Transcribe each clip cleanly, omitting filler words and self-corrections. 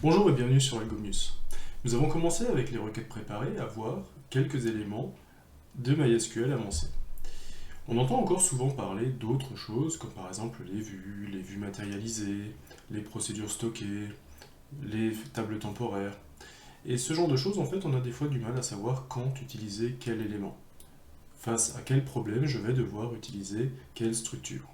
Bonjour et bienvenue sur Algomius. Nous avons commencé avec les requêtes préparées à voir quelques éléments de MySQL avancés. On entend encore souvent parler d'autres choses, comme par exemple les vues matérialisées, les procédures stockées, les tables temporaires. Et ce genre de choses, en fait, on a des fois du mal à savoir quand utiliser quel élément. Face à quel problème je vais devoir utiliser quelle structure.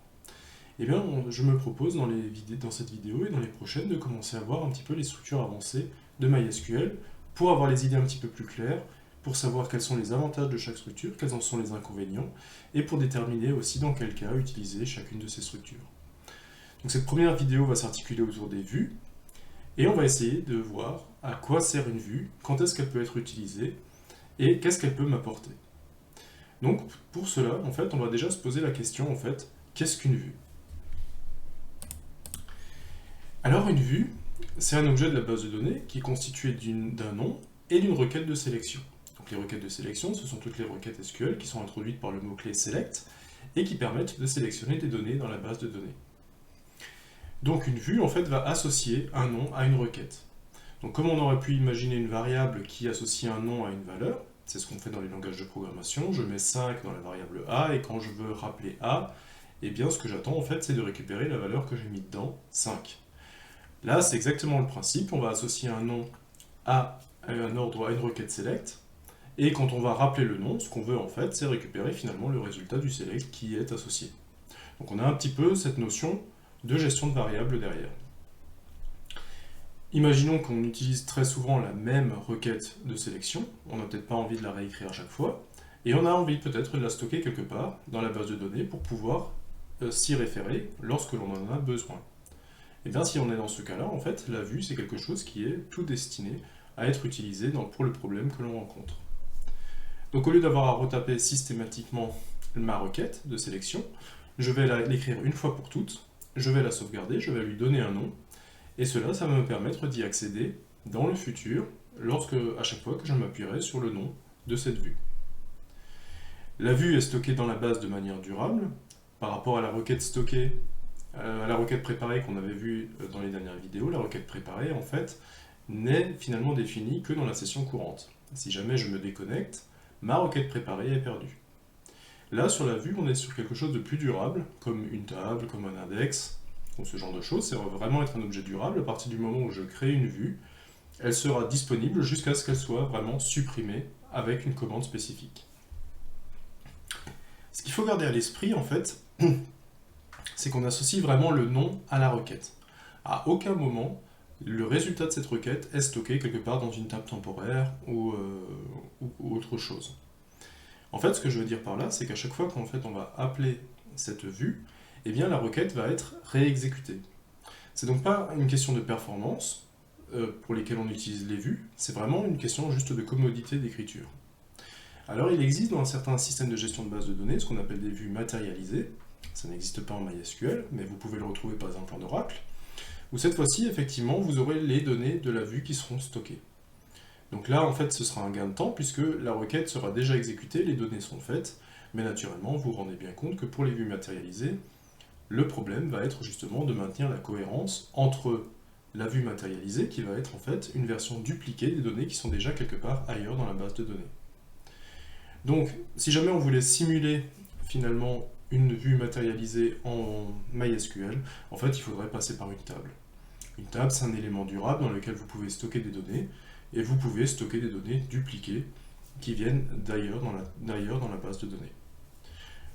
Eh bien, je me propose dans cette vidéo et dans les prochaines de commencer à voir un petit peu les structures avancées de MySQL pour avoir les idées un petit peu plus claires, pour savoir quels sont les avantages de chaque structure, quels en sont les inconvénients, et pour déterminer aussi dans quel cas utiliser chacune de ces structures. Donc cette première vidéo va s'articuler autour des vues, et on va essayer de voir à quoi sert une vue, quand est-ce qu'elle peut être utilisée, et qu'est-ce qu'elle peut m'apporter. Donc pour cela, en fait, on va déjà se poser la question, en fait, qu'est-ce qu'une vue ? Alors une vue, c'est un objet de la base de données qui est constitué d'un nom et d'une requête de sélection. Donc les requêtes de sélection, ce sont toutes les requêtes SQL qui sont introduites par le mot-clé select et qui permettent de sélectionner des données dans la base de données. Donc une vue en fait va associer un nom à une requête. Donc comme on aurait pu imaginer une variable qui associe un nom à une valeur, c'est ce qu'on fait dans les langages de programmation, je mets 5 dans la variable A et quand je veux rappeler A, eh bien ce que j'attends en fait c'est de récupérer la valeur que j'ai mis dedans, 5. Là, c'est exactement le principe, on va associer un nom à un ordre, à une requête select, et quand on va rappeler le nom, ce qu'on veut en fait, c'est récupérer finalement le résultat du select qui est associé. Donc on a un petit peu cette notion de gestion de variables derrière. Imaginons qu'on utilise très souvent la même requête de sélection, on n'a peut-être pas envie de la réécrire à chaque fois, et on a envie peut-être de la stocker quelque part dans la base de données pour pouvoir s'y référer lorsque l'on en a besoin. Et bien si on est dans ce cas-là, en fait, la vue c'est quelque chose qui est tout destiné à être utilisé pour le problème que l'on rencontre. Donc au lieu d'avoir à retaper systématiquement ma requête de sélection, je vais l'écrire une fois pour toutes, je vais la sauvegarder, je vais lui donner un nom, et cela, ça va me permettre d'y accéder dans le futur, à chaque fois que je m'appuierai sur le nom de cette vue. La vue est stockée dans la base de manière durable, par rapport à la requête stockée, à la requête préparée qu'on avait vue dans les dernières vidéos. La requête préparée, en fait, n'est finalement définie que dans la session courante. Si jamais je me déconnecte, ma requête préparée est perdue. Là, sur la vue, on est sur quelque chose de plus durable, comme une table, comme un index, ou ce genre de choses. C'est vraiment être un objet durable. À partir du moment où je crée une vue, elle sera disponible jusqu'à ce qu'elle soit vraiment supprimée avec une commande spécifique. Ce qu'il faut garder à l'esprit, en fait, c'est qu'on associe vraiment le nom à la requête. À aucun moment, le résultat de cette requête est stocké quelque part dans une table temporaire ou autre chose. En fait, ce que je veux dire par là, c'est qu'à chaque fois qu'en fait on va appeler cette vue, eh bien la requête va être réexécutée. C'est donc pas une question de performance pour lesquelles on utilise les vues, c'est vraiment une question juste de commodité d'écriture. Alors il existe dans un certain système de gestion de base de données ce qu'on appelle des vues matérialisées. Ça n'existe pas en MySQL, mais vous pouvez le retrouver par exemple en Oracle, où cette fois-ci, effectivement, vous aurez les données de la vue qui seront stockées. Donc là, en fait, ce sera un gain de temps, puisque la requête sera déjà exécutée, les données sont faites, mais naturellement, vous vous rendez bien compte que pour les vues matérialisées, le problème va être justement de maintenir la cohérence entre la vue matérialisée, qui va être en fait une version dupliquée des données qui sont déjà quelque part ailleurs dans la base de données. Donc, si jamais on voulait simuler finalement une vue matérialisée en MySQL, en fait, il faudrait passer par une table. Une table, c'est un élément durable dans lequel vous pouvez stocker des données, et vous pouvez stocker des données dupliquées qui viennent d'ailleurs dans la base de données.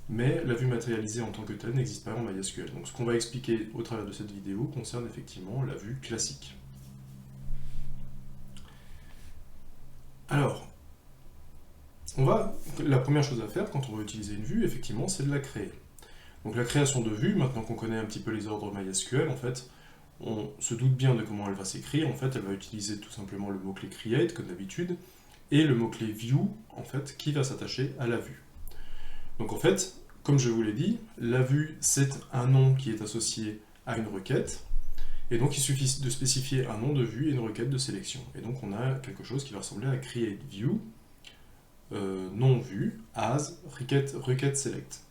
Mais la vue matérialisée en tant que telle n'existe pas en MySQL. Donc ce qu'on va expliquer au travers de cette vidéo concerne effectivement la vue classique. Alors, la première chose à faire quand on veut utiliser une vue, effectivement, c'est de la créer. Donc la création de vue, maintenant qu'on connaît un petit peu les ordres MySQL, en fait, on se doute bien de comment elle va s'écrire. En fait, elle va utiliser tout simplement le mot-clé create, comme d'habitude, et le mot-clé view, en fait, qui va s'attacher à la vue. Donc en fait, comme je vous l'ai dit, la vue, c'est un nom qui est associé à une requête, et donc il suffit de spécifier un nom de vue et une requête de sélection. Et donc on a quelque chose qui va ressembler à create view, nom vue, as, requête select.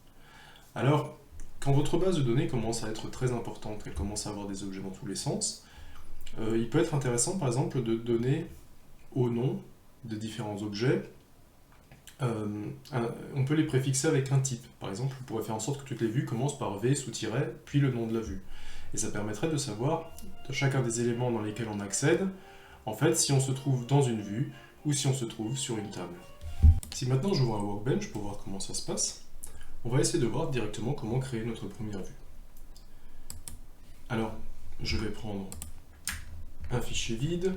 Alors, quand votre base de données commence à être très importante, qu'elle commence à avoir des objets dans tous les sens, il peut être intéressant par exemple de donner au nom de différents objets, on peut les préfixer avec un type. Par exemple, on pourrait faire en sorte que toutes les vues commencent par V sous tiret, puis le nom de la vue. Et ça permettrait de savoir, de chacun des éléments dans lesquels on accède, en fait, si on se trouve dans une vue ou si on se trouve sur une table. Si maintenant j'ouvre un workbench pour voir comment ça se passe, on va essayer de voir directement comment créer notre première vue. Alors, je vais prendre un fichier vide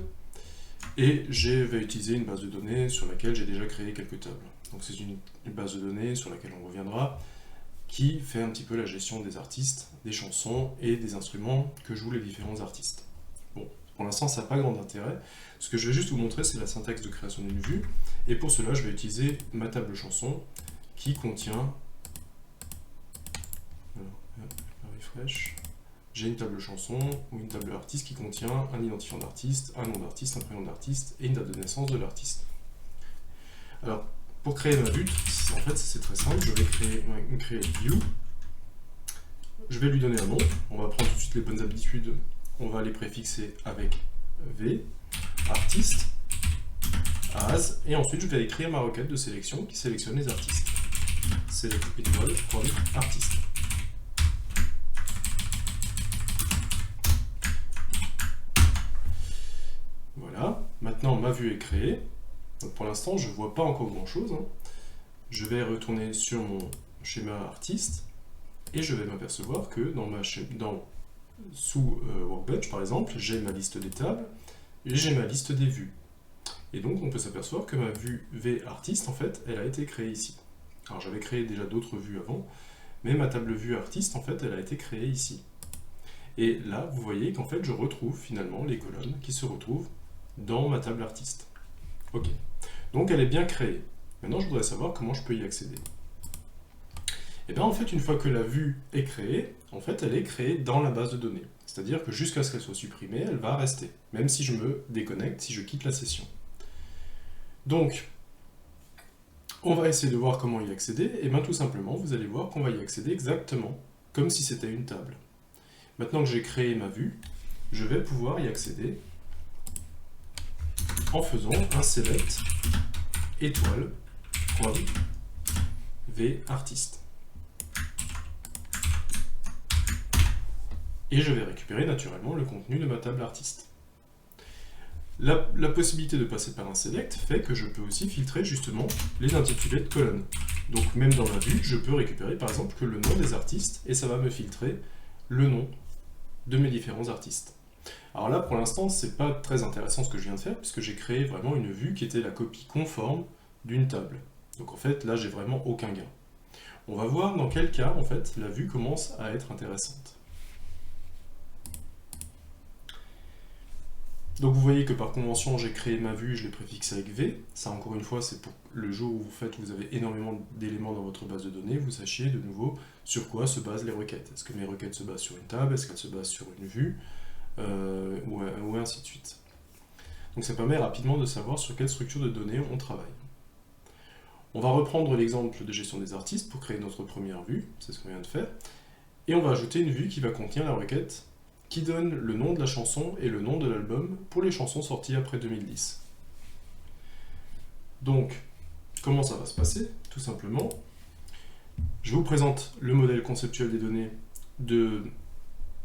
et je vais utiliser une base de données sur laquelle j'ai déjà créé quelques tables. Donc c'est une base de données sur laquelle on reviendra, qui fait un petit peu la gestion des artistes, des chansons et des instruments que jouent les différents artistes. Bon, pour l'instant ça n'a pas grand intérêt. Ce que je vais juste vous montrer, c'est la syntaxe de création d'une vue. Et pour cela, je vais utiliser ma table chanson qui contient... refresh. J'ai une table chanson ou une table artiste qui contient un identifiant d'artiste, un nom d'artiste, un prénom d'artiste et une date de naissance de l'artiste. Alors, pour créer ma vue, en fait c'est très simple, je vais créer view, je vais lui donner un nom, on va prendre tout de suite les bonnes habitudes, on va les préfixer avec V, artiste, as, et ensuite je vais écrire ma requête de sélection qui sélectionne les artistes. Select étoile, artiste. Voilà, maintenant ma vue est créée. Donc pour l'instant, je ne vois pas encore grand chose. Je vais retourner sur mon schéma artiste et je vais m'apercevoir que sous Workbench, par exemple, j'ai ma liste des tables et j'ai ma liste des vues. Et donc on peut s'apercevoir que ma vue V artiste, en fait, elle a été créée ici. Alors j'avais créé déjà d'autres vues avant, mais ma table vue artiste, en fait, elle a été créée ici. Et là, vous voyez qu'en fait, je retrouve finalement les colonnes qui se retrouvent dans ma table artiste. Ok. Donc elle est bien créée. Maintenant, je voudrais savoir comment je peux y accéder. Et bien en fait, une fois que la vue est créée, en fait, elle est créée dans la base de données. C'est-à-dire que jusqu'à ce qu'elle soit supprimée, elle va rester, même si je me déconnecte, si je quitte la session. Donc, on va essayer de voir comment y accéder, et bien tout simplement, vous allez voir qu'on va y accéder exactement comme si c'était une table. Maintenant que j'ai créé ma vue, je vais pouvoir y accéder en faisant un select étoile V artiste. Et je vais récupérer naturellement le contenu de ma table artiste. La possibilité de passer par un select fait que je peux aussi filtrer justement les intitulés de colonnes. Donc même dans ma vue, je peux récupérer par exemple que le nom des artistes et ça va me filtrer le nom de mes différents artistes. Alors là, pour l'instant, c'est pas très intéressant ce que je viens de faire, puisque j'ai créé vraiment une vue qui était la copie conforme d'une table. Donc en fait, là, j'ai vraiment aucun gain. On va voir dans quel cas, en fait, la vue commence à être intéressante. Donc vous voyez que par convention, j'ai créé ma vue, je l'ai préfixée avec V. Ça, encore une fois, c'est pour le jour où vous avez énormément d'éléments dans votre base de données, vous sachiez de nouveau sur quoi se basent les requêtes. Est-ce que mes requêtes se basent sur une table, est-ce qu'elles se basent sur une vue, ou ainsi de suite. Donc ça permet rapidement de savoir sur quelle structure de données on travaille. On va reprendre l'exemple de gestion des artistes pour créer notre première vue, c'est ce qu'on vient de faire, et on va ajouter une vue qui va contenir la requête qui donne le nom de la chanson et le nom de l'album pour les chansons sorties après 2010. Donc, comment ça va se passer? Tout simplement, je vous présente le modèle conceptuel des données de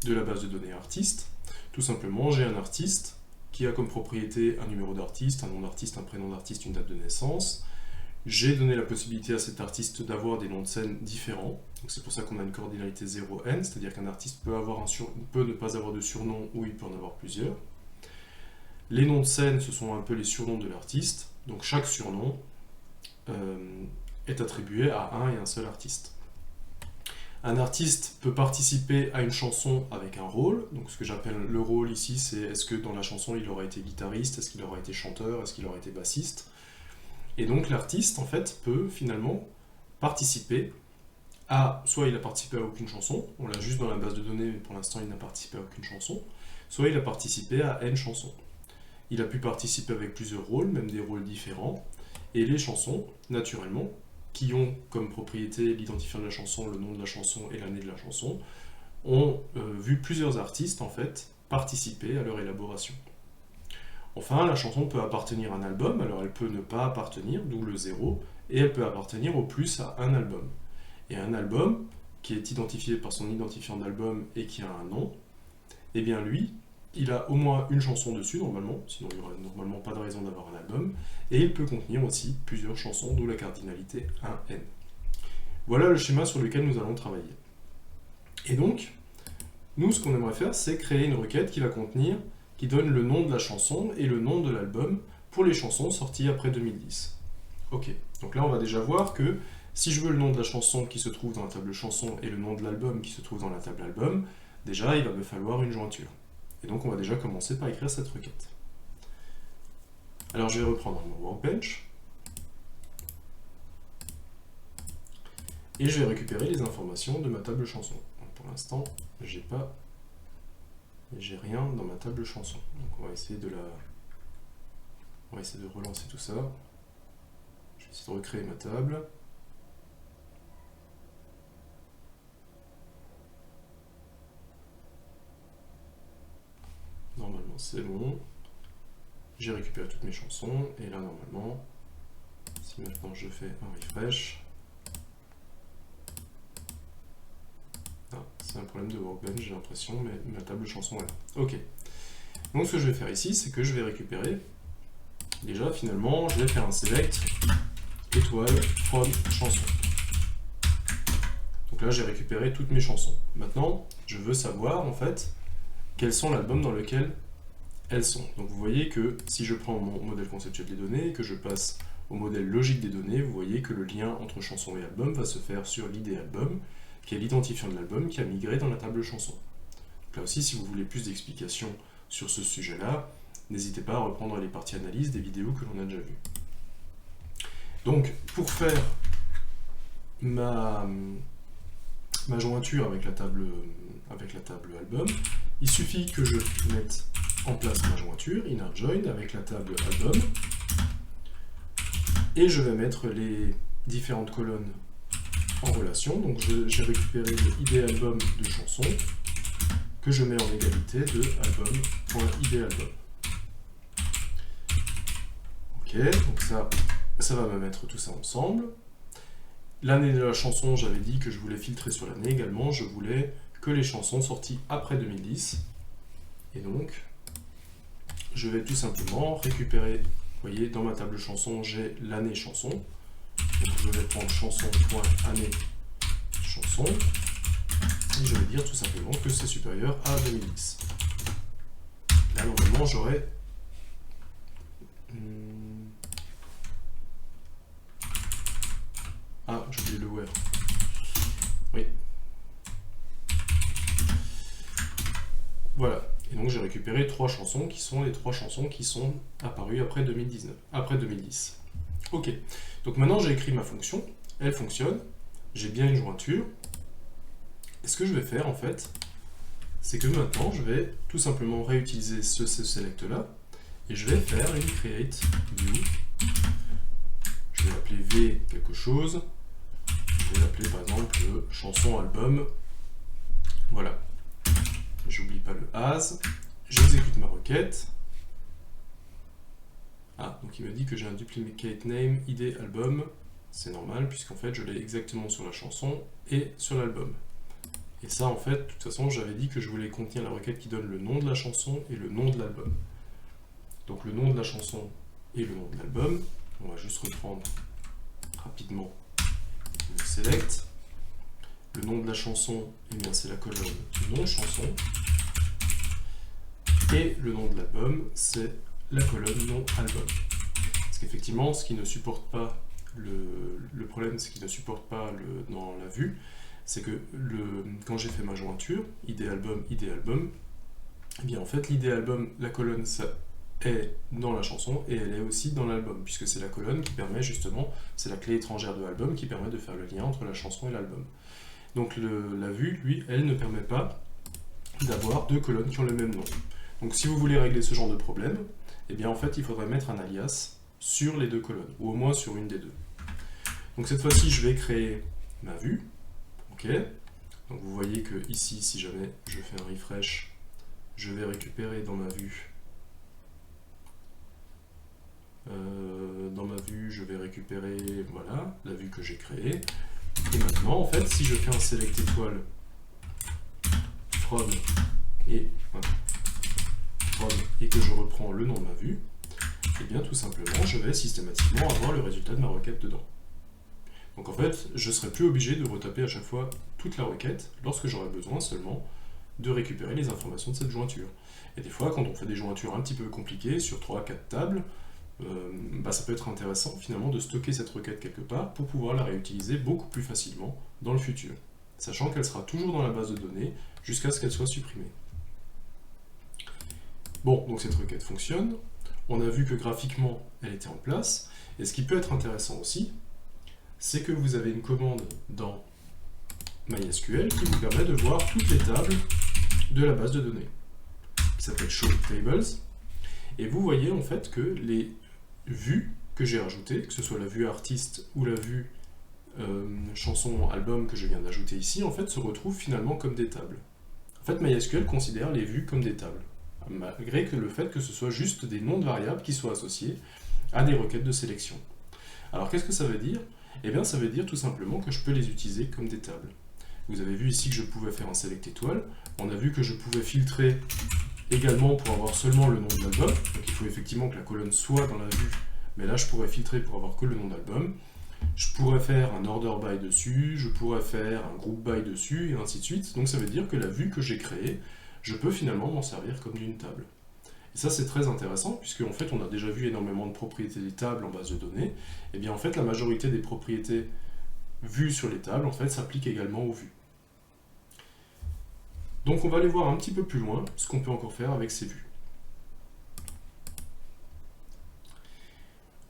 la base de données artiste. Tout simplement, j'ai un artiste qui a comme propriété un numéro d'artiste, un nom d'artiste, un prénom d'artiste, une date de naissance. J'ai donné la possibilité à cet artiste d'avoir des noms de scène différents. C'est pour ça qu'on a une cordinalité 0n, c'est-à-dire qu'un artiste peut ne pas avoir de surnom ou il peut en avoir plusieurs. Les noms de scène, ce sont un peu les surnoms de l'artiste. Donc chaque surnom est attribué à un et un seul artiste. Un artiste peut participer à une chanson avec un rôle. Donc ce que j'appelle le rôle ici, c'est est-ce que dans la chanson il aura été guitariste, est-ce qu'il aura été chanteur, est-ce qu'il aura été bassiste. Et donc l'artiste en fait peut finalement participer à, soit il a participé à aucune chanson, on l'a juste dans la base de données mais pour l'instant il n'a participé à aucune chanson, soit il a participé à N chansons. Il a pu participer avec plusieurs rôles, même des rôles différents, et les chansons, naturellement, qui ont comme propriété l'identifiant de la chanson, le nom de la chanson et l'année de la chanson, ont vu plusieurs artistes en fait participer à leur élaboration. Enfin, la chanson peut appartenir à un album, alors elle peut ne pas appartenir, d'où le 0, et elle peut appartenir au plus à un album. Et un album, qui est identifié par son identifiant d'album et qui a un nom, eh bien lui, il a au moins une chanson dessus normalement, sinon il n'y aurait normalement pas de raison d'avoir un album, et il peut contenir aussi plusieurs chansons, d'où la cardinalité 1n. Voilà le schéma sur lequel nous allons travailler. Et donc, nous ce qu'on aimerait faire, c'est créer une requête qui donne le nom de la chanson et le nom de l'album pour les chansons sorties après 2010. Ok, donc là on va déjà voir que si je veux le nom de la chanson qui se trouve dans la table chanson et le nom de l'album qui se trouve dans la table album, déjà il va me falloir une jointure. Et donc on va déjà commencer par écrire cette requête. Alors je vais reprendre mon workbench. Et je vais récupérer les informations de ma table chanson. Donc pour l'instant, j'ai rien dans ma table chanson. Donc on va essayer de relancer tout ça. Je vais essayer de recréer ma table. Normalement c'est bon. J'ai récupéré toutes mes chansons. Et là normalement, si maintenant je fais un refresh, c'est un problème de workbench, j'ai l'impression, mais ma table chanson est là. Ok. Donc ce que je vais faire ici, c'est que je vais récupérer, déjà finalement, je vais faire un select étoile from chanson. Donc là j'ai récupéré toutes mes chansons. Maintenant, je veux savoir en fait quels sont l'album dans lequel elles sont. Donc vous voyez que si je prends mon modèle conceptuel des données et que je passe au modèle logique des données, vous voyez que le lien entre chanson et album va se faire sur l'id album, qui est l'identifiant de l'album qui a migré dans la table chanson. Donc là aussi, si vous voulez plus d'explications sur ce sujet-là, n'hésitez pas à reprendre les parties analyse des vidéos que l'on a déjà vues. Donc, pour faire ma jointure avec la table album, il suffit que je mette en place ma jointure, inner join, avec la table album, et je vais mettre les différentes colonnes en relation. Donc j'ai récupéré le id album de chanson que je mets en égalité de album.idAlbum. Ok, donc ça va me mettre tout ça ensemble. L'année de la chanson, j'avais dit que je voulais filtrer sur l'année également. Je voulais que les chansons sorties après 2010. Et donc, je vais tout simplement récupérer, vous voyez, dans ma table chanson, j'ai l'année chanson. Donc je vais prendre chanson.année chanson. Et je vais dire tout simplement que c'est supérieur à 2010. Là, normalement, j'aurai... Ah, j'ai oublié le where. Oui. Voilà. Et donc j'ai récupéré 3 chansons qui sont les 3 chansons qui sont apparues après 2010. Ok. Donc maintenant j'ai écrit ma fonction, elle fonctionne, j'ai bien une jointure. Et ce que je vais faire en fait, c'est que maintenant je vais tout simplement réutiliser ce select là et je vais faire une create view. Je vais l'appeler v quelque chose. Je vais l'appeler par exemple chanson album. Voilà. J'oublie pas le as. J'exécute ma requête. Ah, donc il me dit que j'ai un duplicate name id album. C'est normal puisqu'en fait je l'ai exactement sur la chanson et sur l'album. Et ça en fait, de toute façon j'avais dit que je voulais contenir la requête qui donne le nom de la chanson et le nom de l'album. Donc le nom de la chanson et le nom de l'album. On va juste reprendre rapidement le select. Le nom de la chanson, eh bien c'est la colonne nom chanson. Et le nom de l'album, c'est la colonne nom album. Parce qu'effectivement, ce qui ne supporte pas le problème, ce qui ne supporte pas dans la vue, c'est que quand j'ai fait ma jointure, id album, eh bien en fait l'id album, la colonne, ça est dans la chanson et elle est aussi dans l'album, puisque c'est la colonne qui permet justement, c'est la clé étrangère de l'album qui permet de faire le lien entre la chanson et l'album. Donc la vue, lui, elle ne permet pas d'avoir deux colonnes qui ont le même nom. Donc si vous voulez régler ce genre de problème, eh bien en fait il faudrait mettre un alias sur les deux colonnes, ou au moins sur une des deux. Donc cette fois-ci je vais créer ma vue. Ok. Donc vous voyez que ici, si jamais je fais un refresh, je vais récupérer dans ma vue, je vais récupérer, voilà, la vue que j'ai créée. Et maintenant, en fait, si je fais un select étoile from et que je reprends le nom de ma vue, et bien tout simplement, je vais systématiquement avoir le résultat de ma requête dedans. Donc en fait, je ne serai plus obligé de retaper à chaque fois toute la requête lorsque j'aurai besoin seulement de récupérer les informations de cette jointure. Et des fois, quand on fait des jointures un petit peu compliquées sur 3-4 tables, ça peut être intéressant finalement de stocker cette requête quelque part pour pouvoir la réutiliser beaucoup plus facilement dans le futur, sachant qu'elle sera toujours dans la base de données jusqu'à ce qu'elle soit supprimée. Bon, donc cette requête fonctionne, on a vu que graphiquement elle était en place, et ce qui peut être intéressant aussi, c'est que vous avez une commande dans MySQL qui vous permet de voir toutes les tables de la base de données, qui s'appelle Show Tables, et vous voyez en fait que les vues que j'ai rajoutées, que ce soit la vue artiste ou la vue chanson album que je viens d'ajouter ici, en fait se retrouvent finalement comme des tables. En fait, MySQL considère les vues comme des tables, malgré que le fait que ce soit juste des noms de variables qui soient associés à des requêtes de sélection. Alors qu'est-ce que ça veut dire? Eh bien ça veut dire tout simplement que je peux les utiliser comme des tables. Vous avez vu ici que je pouvais faire un select étoile, on a vu que je pouvais filtrer également pour avoir seulement le nom de l'album, donc il faut effectivement que la colonne soit dans la vue, mais là je pourrais filtrer pour avoir que le nom d'album. Je pourrais faire un order by dessus, je pourrais faire un group by dessus, et ainsi de suite. Donc ça veut dire que la vue que j'ai créée, je peux finalement m'en servir comme d'une table. Et ça c'est très intéressant, puisque en fait on a déjà vu énormément de propriétés des tables en base de données, et bien en fait la majorité des propriétés vues sur les tables en fait s'appliquent également aux vues. Donc on va aller voir un petit peu plus loin ce qu'on peut encore faire avec ces vues.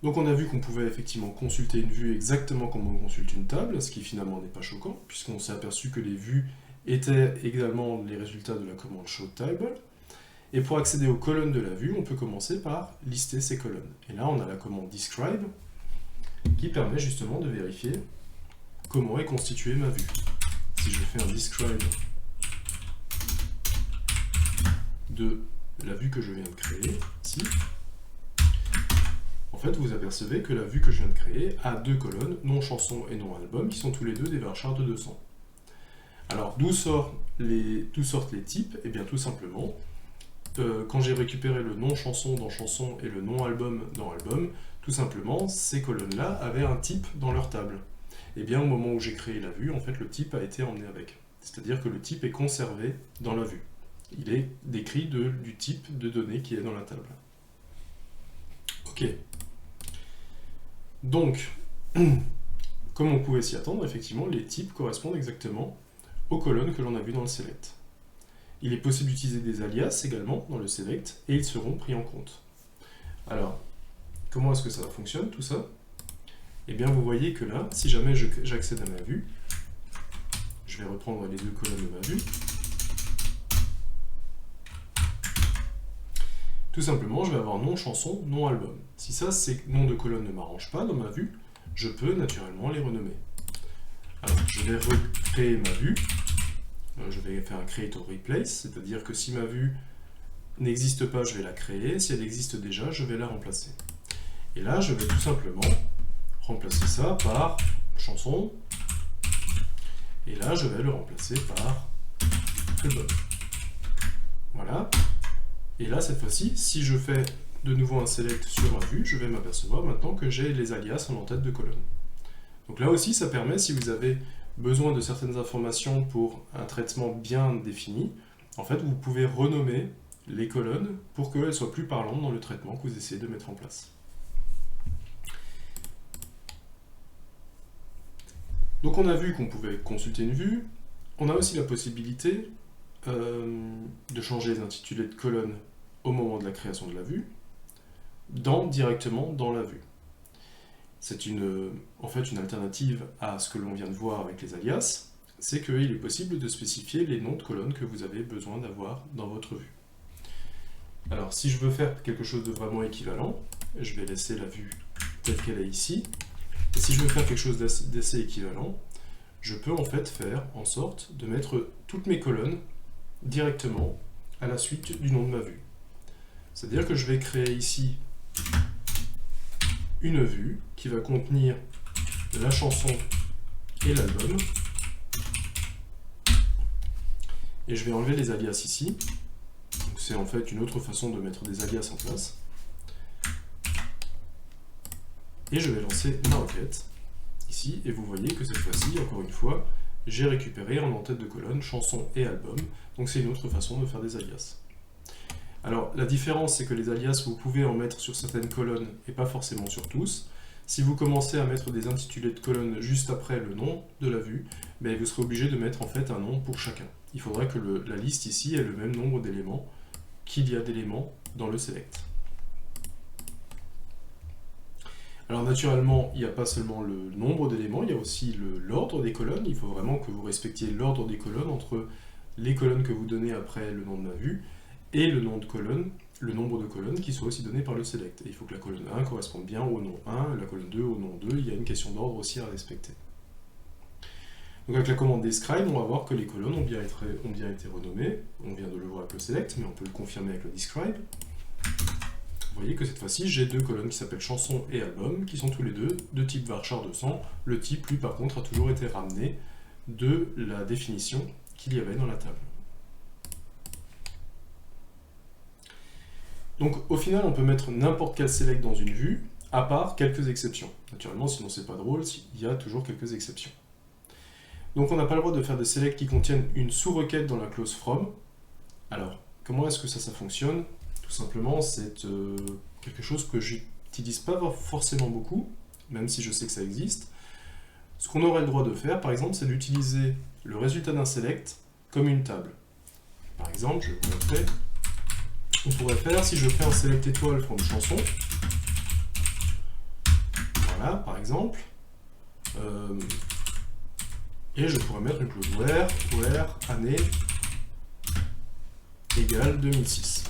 Donc on a vu qu'on pouvait effectivement consulter une vue exactement comme on consulte une table, ce qui finalement n'est pas choquant, puisqu'on s'est aperçu que les vues étaient également les résultats de la commande showTable. Et pour accéder aux colonnes de la vue, on peut commencer par lister ces colonnes. Et là on a la commande describe, qui permet justement de vérifier comment est constituée ma vue. Si je fais un describe de la vue que je viens de créer, ici, en fait vous apercevez que la vue que je viens de créer a deux colonnes, nom chanson et nom album, qui sont tous les deux des varchars de 200. Alors d'où sortent les types? Eh bien tout simplement, quand j'ai récupéré le nom chanson dans chanson et le nom album dans album, tout simplement ces colonnes-là avaient un type dans leur table. Et bien au moment où j'ai créé la vue, en fait le type a été emmené avec. C'est-à-dire que le type est conservé dans la vue. Il est décrit du type de données qui est dans la table. Ok. Donc, comme on pouvait s'y attendre, effectivement, les types correspondent exactement aux colonnes que l'on a vues dans le select. Il est possible d'utiliser des alias également dans le select, et ils seront pris en compte. Alors, comment est-ce que ça fonctionne tout ça? Eh bien, vous voyez que là, si jamais j'accède à ma vue, je vais reprendre les deux colonnes de ma vue. Tout simplement, je vais avoir nom chanson, nom album. Si ça, ces noms de colonnes ne m'arrangent pas dans ma vue, je peux naturellement les renommer. Alors, je vais recréer ma vue. Je vais faire un create or replace, c'est-à-dire que si ma vue n'existe pas, je vais la créer. Si elle existe déjà, je vais la remplacer. Et là, je vais tout simplement remplacer ça par chanson. Et là, je vais le remplacer par album. Voilà. Et là, cette fois-ci, si je fais de nouveau un select sur ma vue, je vais m'apercevoir maintenant que j'ai les alias en tête de colonne. Donc là aussi, ça permet, si vous avez besoin de certaines informations pour un traitement bien défini, en fait, vous pouvez renommer les colonnes pour qu'elles soient plus parlantes dans le traitement que vous essayez de mettre en place. Donc on a vu qu'on pouvait consulter une vue, on a aussi la possibilité de changer les intitulés de colonnes au moment de la création de la vue, directement dans la vue. C'est en fait une alternative à ce que l'on vient de voir avec les alias, c'est qu'il est possible de spécifier les noms de colonnes que vous avez besoin d'avoir dans votre vue. Alors si je veux faire quelque chose de vraiment équivalent, je vais laisser la vue telle qu'elle est ici, et si je veux faire quelque chose d'assez équivalent, je peux en fait faire en sorte de mettre toutes mes colonnes directement à la suite du nom de ma vue. C'est-à-dire que je vais créer ici une vue qui va contenir la chanson et l'album. Et je vais enlever les alias ici. C'est en fait une autre façon de mettre des alias en place. Et je vais lancer ma requête ici. Et vous voyez que cette fois-ci, encore une fois, j'ai récupéré en tête de colonne chanson et album. Donc c'est une autre façon de faire des alias. Alors la différence, c'est que les alias, vous pouvez en mettre sur certaines colonnes et pas forcément sur tous. Si vous commencez à mettre des intitulés de colonnes juste après le nom de la vue, ben, vous serez obligé de mettre en fait un nom pour chacun. Il faudra que la liste ici ait le même nombre d'éléments qu'il y a d'éléments dans le select. Alors naturellement, il n'y a pas seulement le nombre d'éléments, il y a aussi l'ordre des colonnes. Il faut vraiment que vous respectiez l'ordre des colonnes entre les colonnes que vous donnez après le nom de ma vue et le nom de colonne, le nombre de colonnes qui soit aussi donné par le select. Et il faut que la colonne 1 corresponde bien au nom 1, la colonne 2 au nom 2, il y a une question d'ordre aussi à respecter. Donc avec la commande describe, on va voir que les colonnes ont bien été renommées. On vient de le voir avec le select, mais on peut le confirmer avec le describe. Vous voyez que cette fois-ci, j'ai deux colonnes qui s'appellent chanson et album, qui sont tous les deux de type varchar 200. Le type, lui, par contre, a toujours été ramené de la définition qu'il y avait dans la table. Donc au final, on peut mettre n'importe quel select dans une vue, à part quelques exceptions. Naturellement, sinon c'est pas drôle, il y a toujours quelques exceptions. Donc on n'a pas le droit de faire des selects qui contiennent une sous-requête dans la clause from. Alors, comment est-ce que ça fonctionne? Tout simplement, c'est quelque chose que j'utilise pas forcément beaucoup, même si je sais que ça existe. Ce qu'on aurait le droit de faire, par exemple, c'est d'utiliser le résultat d'un select comme une table. Par exemple, je vais vous montrer. On pourrait faire, si je fais un select étoile from chanson, voilà, par exemple, et je pourrais mettre une clause where année égale 2006.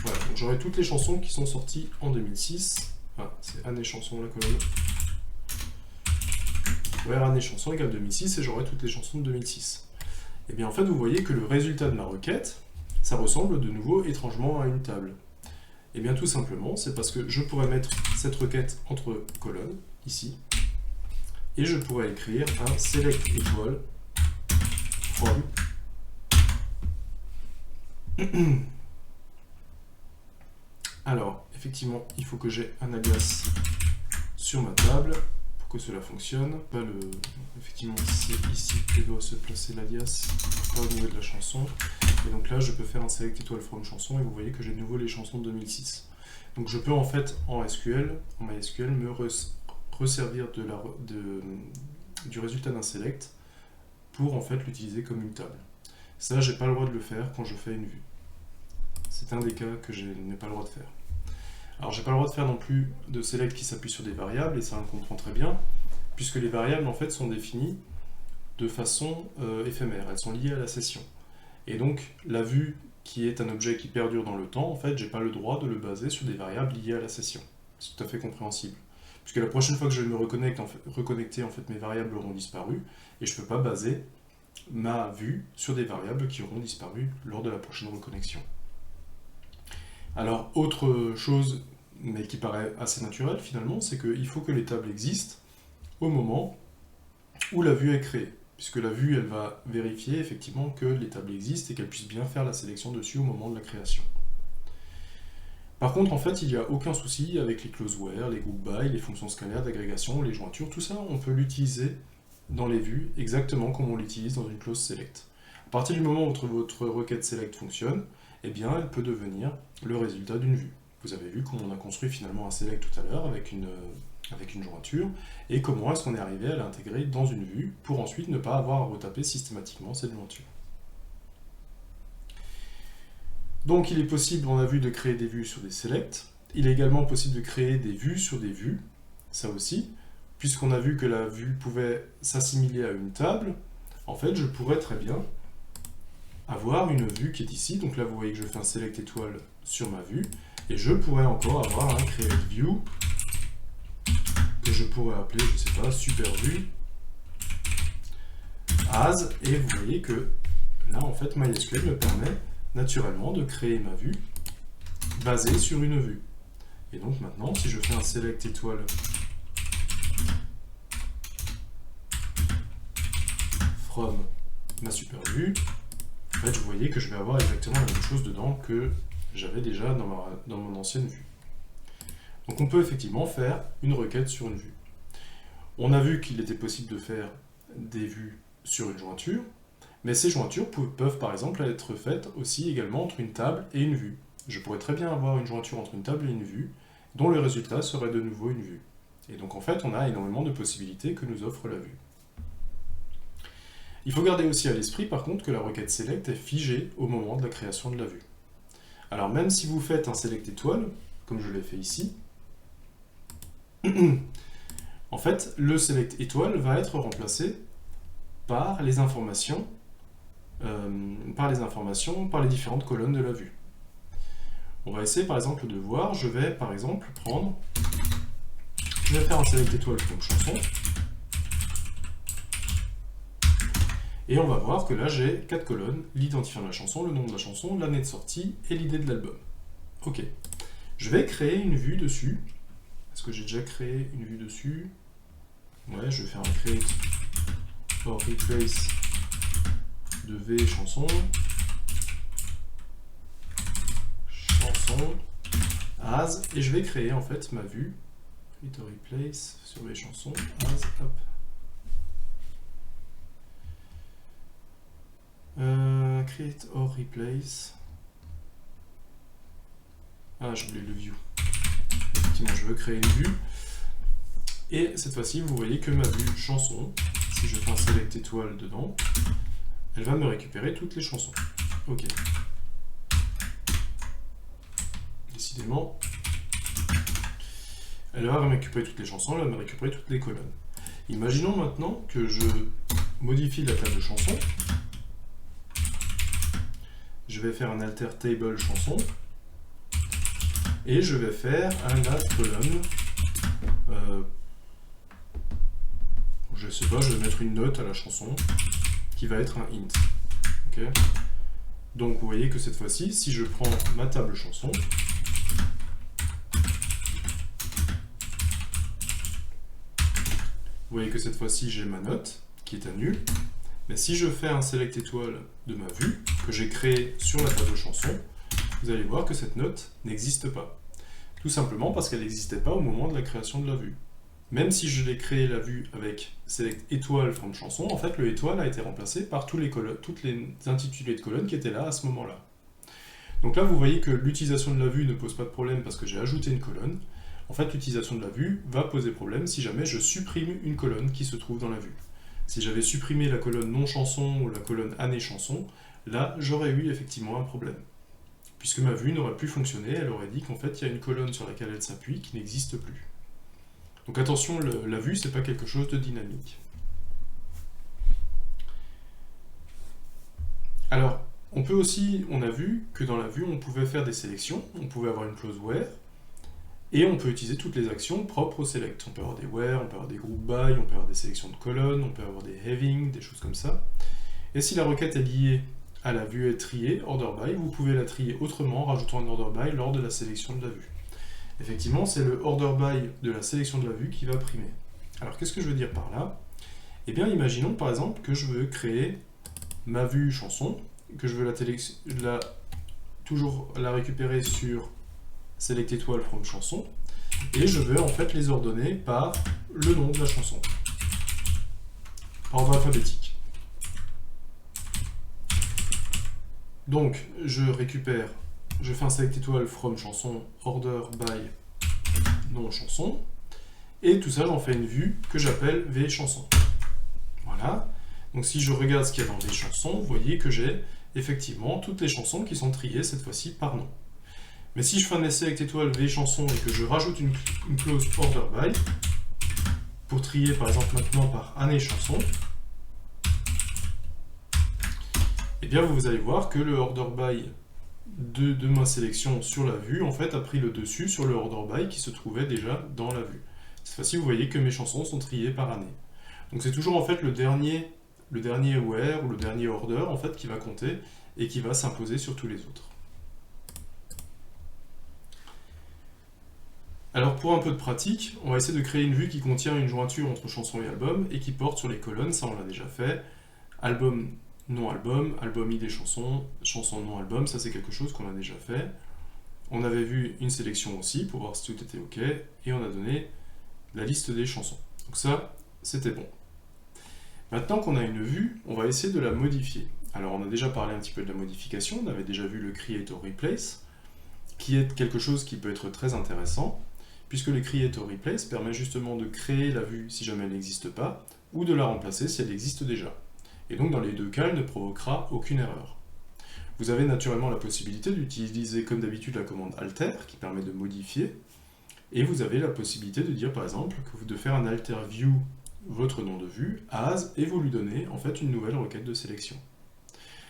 Voilà, donc j'aurai toutes les chansons qui sont sorties en 2006. Voilà, c'est année chanson la colonne. Where année chanson égale 2006 et j'aurai toutes les chansons de 2006. Et bien en fait, vous voyez que le résultat de ma requête, ça ressemble de nouveau étrangement à une table. Et bien tout simplement, c'est parce que je pourrais mettre cette requête entre colonnes, ici, et je pourrais écrire un select étoile from alors, effectivement, il faut que j'ai un alias sur ma table pour que cela fonctionne. Effectivement, c'est ici que doit se placer l'alias, pas au niveau de la chanson. Et donc là, je peux faire un select étoile from chanson et vous voyez que j'ai de nouveau les chansons de 2006. Donc je peux en fait, en MySQL, me resservir du résultat d'un select pour en fait l'utiliser comme une table. Ça, j'ai pas le droit de le faire quand je fais une vue. C'est un des cas que je n'ai pas le droit de faire. Alors j'ai pas le droit de faire non plus de select qui s'appuie sur des variables, et ça on comprend très bien, puisque les variables en fait sont définies de façon éphémère, elles sont liées à la session. Et donc la vue qui est un objet qui perdure dans le temps, en fait j'ai pas le droit de le baser sur des variables liées à la session. C'est tout à fait compréhensible. Puisque la prochaine fois que je vais me reconnecter, en fait mes variables auront disparu, et je peux pas baser ma vue sur des variables qui auront disparu lors de la prochaine reconnexion. Alors, autre chose, mais qui paraît assez naturelle finalement, c'est qu'il faut que les tables existent au moment où la vue est créée. Puisque la vue, elle va vérifier effectivement que les tables existent et qu'elle puisse bien faire la sélection dessus au moment de la création. Par contre, en fait, il n'y a aucun souci avec les clauses where, les group by, les fonctions scalaires d'agrégation, les jointures, tout ça, on peut l'utiliser dans les vues exactement comme on l'utilise dans une clause select. À partir du moment où votre requête select fonctionne, eh bien, elle peut devenir le résultat d'une vue. Vous avez vu comment on a construit finalement un select tout à l'heure avec une jointure, et comment est-ce qu'on est arrivé à l'intégrer dans une vue pour ensuite ne pas avoir à retaper systématiquement cette jointure. Donc il est possible, on a vu, de créer des vues sur des selects. Il est également possible de créer des vues sur des vues, ça aussi, puisqu'on a vu que la vue pouvait s'assimiler à une table. En fait, je pourrais très bien avoir une vue qui est ici. Donc là, vous voyez que je fais un select étoile sur ma vue, et je pourrais encore avoir un create view que je pourrais appeler, je sais pas, super vue as, et vous voyez que là, en fait, MySQL me permet naturellement de créer ma vue basée sur une vue. Et donc maintenant, si je fais un select étoile from ma super vue, en fait, vous voyez que je vais avoir exactement la même chose dedans que j'avais déjà dans mon ancienne vue. Donc on peut effectivement faire une requête sur une vue. On a vu qu'il était possible de faire des vues sur une jointure, mais ces jointures peuvent par exemple être faites aussi également entre une table et une vue. Je pourrais très bien avoir une jointure entre une table et une vue, dont le résultat serait de nouveau une vue. Et donc en fait, on a énormément de possibilités que nous offre la vue. Il faut garder aussi à l'esprit par contre que la requête select est figée au moment de la création de la vue. Alors même si vous faites un select étoile, comme je l'ai fait ici, en fait, le select étoile va être remplacé par les informations, par les différentes colonnes de la vue. On va essayer par exemple de voir, je vais par exemple je vais faire un select étoile comme chanson, et on va voir que là j'ai 4 colonnes, l'identifiant de la chanson, le nom de la chanson, l'année de sortie et l'idée de l'album. Ok, je vais créer une vue dessus. Est-ce que j'ai déjà créé une vue dessus? Ouais, je vais faire un create or replace de v chanson, as, et je vais créer en fait ma vue create or replace sur v chansons as, hop. Create or replace. Ah, j'ai oublié le view. Effectivement, je veux créer une vue. Et cette fois-ci, vous voyez que ma vue chanson, si je fais un select étoile dedans, elle va me récupérer toutes les chansons. Ok. Décidément, elle va me récupérer toutes les chansons, elle va me récupérer toutes les colonnes. Imaginons maintenant que je modifie la table de chansons. Je vais faire un alter table chanson. Et je vais faire un add colonne. Je sais pas, je vais mettre une note à la chanson qui va être un int. Okay. Donc vous voyez que cette fois-ci, si je prends ma table chanson, vous voyez que cette fois-ci j'ai ma note qui est à nul. Mais si je fais un select étoile de ma vue que j'ai créé sur la table chanson, vous allez voir que cette note n'existe pas. Tout simplement parce qu'elle n'existait pas au moment de la création de la vue. Même si je l'ai créé la vue avec select étoile from chanson, en fait le étoile a été remplacé par toutes les intitulés de colonnes qui étaient là à ce moment-là. Donc là vous voyez que l'utilisation de la vue ne pose pas de problème parce que j'ai ajouté une colonne. En fait l'utilisation de la vue va poser problème si jamais je supprime une colonne qui se trouve dans la vue. Si j'avais supprimé la colonne non chanson ou la colonne année chanson, là j'aurais eu effectivement un problème. Puisque ma vue n'aurait plus fonctionné, elle aurait dit qu'en fait il y a une colonne sur laquelle elle s'appuie qui n'existe plus. Donc attention, la vue c'est pas quelque chose de dynamique. Alors, on a vu que dans la vue on pouvait faire des sélections, on pouvait avoir une clause where, et on peut utiliser toutes les actions propres au select. On peut avoir des where, on peut avoir des group by, on peut avoir des sélections de colonnes, on peut avoir des having, des choses comme ça. Et si la requête est liée à la vue est triée, order by, vous pouvez la trier autrement en rajoutant un order by lors de la sélection de la vue. Effectivement, c'est le order by de la sélection de la vue qui va primer. Alors qu'est-ce que je veux dire par là? Eh bien, imaginons par exemple que je veux créer ma vue chanson, que je veux toujours la récupérer sur select étoile from chanson, et je veux en fait les ordonner par le nom de la chanson, par ordre alphabétique. Donc, je fais un select étoile from chanson, order by nom chanson, et tout ça, j'en fais une vue que j'appelle v chanson. Voilà. Donc, si je regarde ce qu'il y a dans v chansons, vous voyez que j'ai effectivement toutes les chansons qui sont triées cette fois-ci par nom. Mais si je fais un select étoile v chanson et que je rajoute une clause order by, pour trier par exemple maintenant par année chanson, et bien vous allez voir que le order by de ma sélection sur la vue en fait a pris le dessus sur le order by qui se trouvait déjà dans la vue. Cette fois-ci vous voyez que mes chansons sont triées par année. Donc c'est toujours en fait le dernier where ou le dernier order en fait qui va compter et qui va s'imposer sur tous les autres. Alors pour un peu de pratique, on va essayer de créer une vue qui contient une jointure entre chanson et album et qui porte sur les colonnes, ça on l'a déjà fait. Album, non-album, album ID chanson, chanson non-album, ça c'est quelque chose qu'on a déjà fait. On avait vu une sélection aussi pour voir si tout était ok et on a donné la liste des chansons. Donc ça, c'était bon. Maintenant qu'on a une vue, on va essayer de la modifier. Alors on a déjà parlé un petit peu de la modification, on avait déjà vu le Create or Replace, qui est quelque chose qui peut être très intéressant, puisque le Create or Replace permet justement de créer la vue si jamais elle n'existe pas, ou de la remplacer si elle existe déjà. Et donc dans les deux cas, elle ne provoquera aucune erreur. Vous avez naturellement la possibilité d'utiliser comme d'habitude la commande alter, qui permet de modifier, et vous avez la possibilité de dire par exemple de faire un alter view votre nom de vue as et vous lui donnez en fait une nouvelle requête de sélection.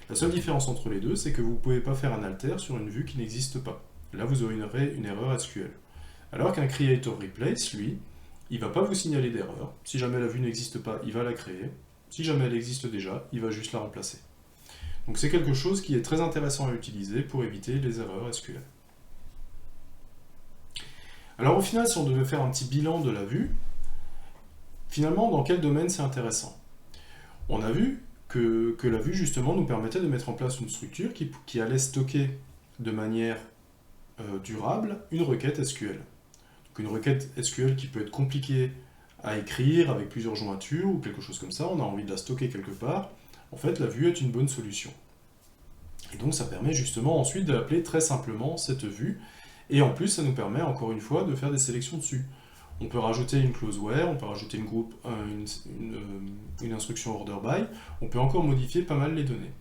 La seule différence entre les deux, c'est que vous ne pouvez pas faire un alter sur une vue qui n'existe pas. Là, vous aurez une erreur SQL. Alors qu'un create or replace, lui, il ne va pas vous signaler d'erreur. Si jamais la vue n'existe pas, il va la créer. Si jamais elle existe déjà, il va juste la remplacer. Donc c'est quelque chose qui est très intéressant à utiliser pour éviter les erreurs SQL. Alors au final, si on devait faire un petit bilan de la vue, finalement, dans quel domaine c'est intéressant? On a vu que la vue, justement, nous permettait de mettre en place une structure qui allait stocker de manière durable une requête SQL. Donc une requête SQL qui peut être compliquée à écrire avec plusieurs jointures ou quelque chose comme ça, on a envie de la stocker quelque part. En fait, la vue est une bonne solution. Et donc ça permet justement ensuite d'appeler très simplement cette vue, et en plus ça nous permet encore une fois de faire des sélections dessus. On peut rajouter une clause where, on peut rajouter une instruction order by, on peut encore modifier pas mal les données.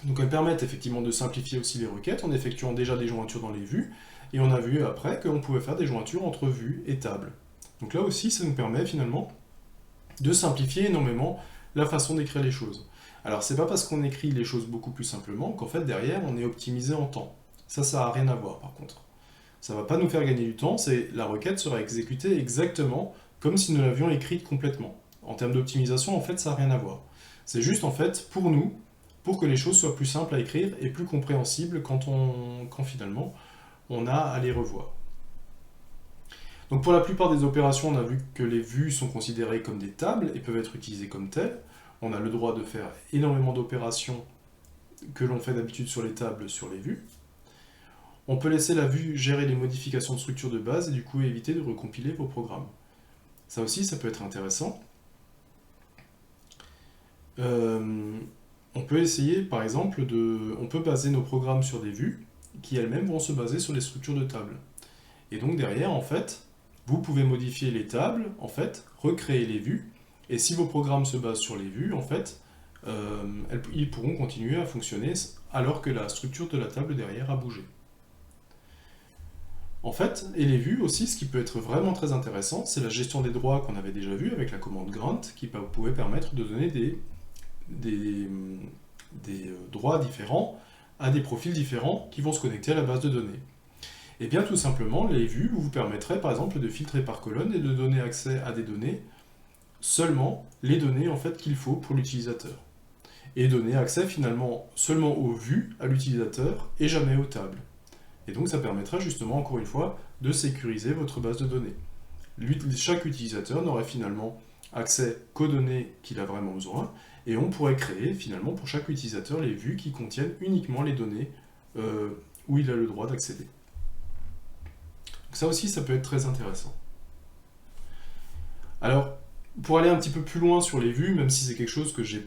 Donc elles permettent effectivement de simplifier aussi les requêtes en effectuant déjà des jointures dans les vues, et on a vu après qu'on pouvait faire des jointures entre vues et tables. Donc là aussi ça nous permet finalement de simplifier énormément la façon d'écrire les choses. Alors c'est pas parce qu'on écrit les choses beaucoup plus simplement qu'en fait derrière on est optimisé en temps. Ça n'a rien à voir par contre. Ça va pas nous faire gagner du temps, la requête sera exécutée exactement comme si nous l'avions écrite complètement. En termes d'optimisation, en fait, ça n'a rien à voir. C'est juste en fait pour nous, pour que les choses soient plus simples à écrire et plus compréhensibles quand finalement on a à les revoir. Donc pour la plupart des opérations, on a vu que les vues sont considérées comme des tables et peuvent être utilisées comme telles. On a le droit de faire énormément d'opérations que l'on fait d'habitude sur les tables, sur les vues. On peut laisser la vue gérer les modifications de structure de base et du coup éviter de recompiler vos programmes. Ça aussi, ça peut être intéressant. On peut essayer, par exemple, on peut baser nos programmes sur des vues qui elles-mêmes vont se baser sur les structures de table. Et donc derrière, en fait, vous pouvez modifier les tables, en fait, recréer les vues, et si vos programmes se basent sur les vues, en fait, ils pourront continuer à fonctionner alors que la structure de la table derrière a bougé. En fait, et les vues aussi, ce qui peut être vraiment très intéressant, c'est la gestion des droits qu'on avait déjà vu avec la commande grant, qui pouvait permettre de donner des droits différents à des profils différents qui vont se connecter à la base de données. Et bien tout simplement, les vues vous permettraient par exemple de filtrer par colonne et de donner accès à des données, seulement les données en fait qu'il faut pour l'utilisateur. Et donner accès finalement seulement aux vues à l'utilisateur et jamais aux tables. Et donc ça permettra justement, encore une fois, de sécuriser votre base de données. Chaque utilisateur n'aurait finalement accès qu'aux données qu'il a vraiment besoin, et on pourrait créer finalement pour chaque utilisateur les vues qui contiennent uniquement les données où il a le droit d'accéder. Donc ça aussi, ça peut être très intéressant. Alors, pour aller un petit peu plus loin sur les vues, même si c'est quelque chose que j'ai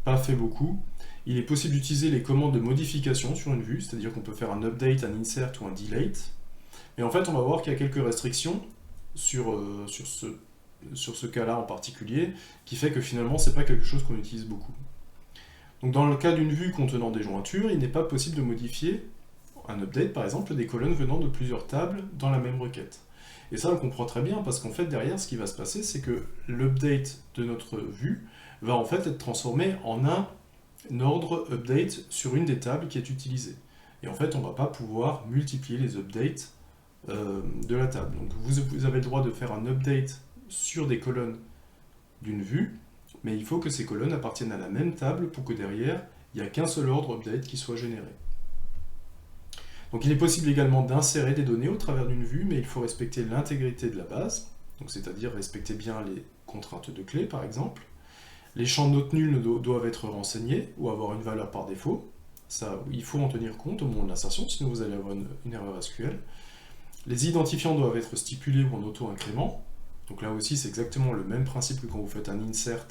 pas fait beaucoup, il est possible d'utiliser les commandes de modification sur une vue, c'est-à-dire qu'on peut faire un update, un insert ou un delete. Mais en fait, on va voir qu'il y a quelques restrictions sur ce cas-là en particulier, qui fait que finalement, c'est pas quelque chose qu'on utilise beaucoup. Donc dans le cas d'une vue contenant des jointures, il n'est pas possible de modifier un update, par exemple, des colonnes venant de plusieurs tables dans la même requête. Et ça, on comprend très bien, parce qu'en fait, derrière, ce qui va se passer, c'est que l'update de notre vue va en fait être transformé en un ordre update sur une des tables qui est utilisée. Et en fait, on ne va pas pouvoir multiplier les updates de la table. Donc vous avez le droit de faire un update sur des colonnes d'une vue, mais il faut que ces colonnes appartiennent à la même table pour que derrière, il n'y a qu'un seul ordre update qui soit généré. Donc il est possible également d'insérer des données au travers d'une vue, mais il faut respecter l'intégrité de la base, donc c'est-à-dire respecter bien les contraintes de clé par exemple. Les champs notes nulles doivent être renseignés ou avoir une valeur par défaut. Ça, il faut en tenir compte au moment de l'insertion, sinon vous allez avoir une erreur SQL. Les identifiants doivent être stipulés ou en auto-incrément. Donc là aussi, c'est exactement le même principe que quand vous faites un insert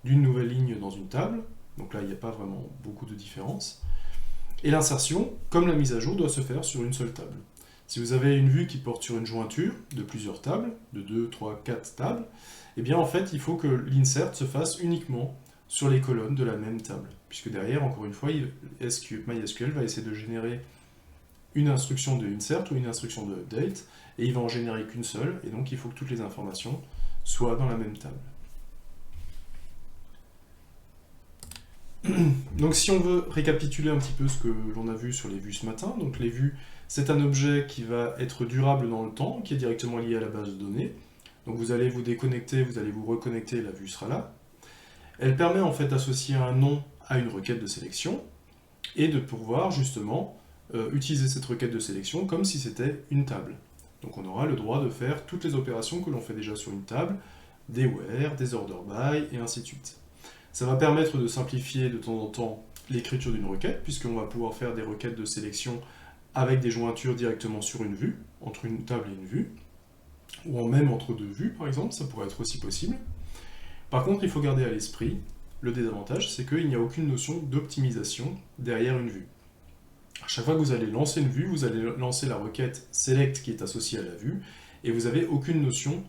d'une nouvelle ligne dans une table. Donc là, il n'y a pas vraiment beaucoup de différence. Et l'insertion, comme la mise à jour, doit se faire sur une seule table. Si vous avez une vue qui porte sur une jointure de plusieurs tables, de 2, 3, 4 tables, eh bien en fait, il faut que l'insert se fasse uniquement sur les colonnes de la même table. Puisque derrière, encore une fois, MySQL va essayer de générer une instruction de insert ou une instruction de update, et il va en générer qu'une seule, et donc il faut que toutes les informations soient dans la même table. Donc si on veut récapituler un petit peu ce que l'on a vu sur les vues ce matin, donc les vues, c'est un objet qui va être durable dans le temps, qui est directement lié à la base de données. Donc vous allez vous déconnecter, vous allez vous reconnecter, la vue sera là. Elle permet en fait d'associer un nom à une requête de sélection, et de pouvoir justement utiliser cette requête de sélection comme si c'était une table. Donc on aura le droit de faire toutes les opérations que l'on fait déjà sur une table, des where, des order by, et ainsi de suite. Ça va permettre de simplifier de temps en temps l'écriture d'une requête, puisqu'on va pouvoir faire des requêtes de sélection avec des jointures directement sur une vue, entre une table et une vue, ou même entre deux vues par exemple, ça pourrait être aussi possible. Par contre, il faut garder à l'esprit, le désavantage, c'est qu'il n'y a aucune notion d'optimisation derrière une vue. À chaque fois que vous allez lancer une vue, vous allez lancer la requête select qui est associée à la vue, et vous n'avez aucune notion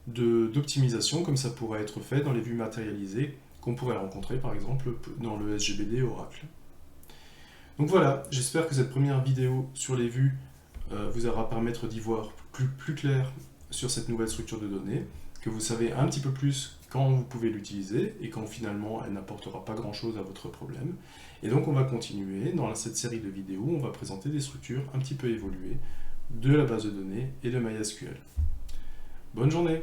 d'optimisation comme ça pourrait être fait dans les vues matérialisées qu'on pourrait rencontrer par exemple dans le SGBD Oracle. Donc voilà, j'espère que cette première vidéo sur les vues vous aura permettre d'y voir plus clair sur cette nouvelle structure de données, que vous savez un petit peu plus quand vous pouvez l'utiliser et quand finalement elle n'apportera pas grand chose à votre problème. Et donc on va continuer dans cette série de vidéos, on va présenter des structures un petit peu évoluées de la base de données et de MySQL. Bonne journée!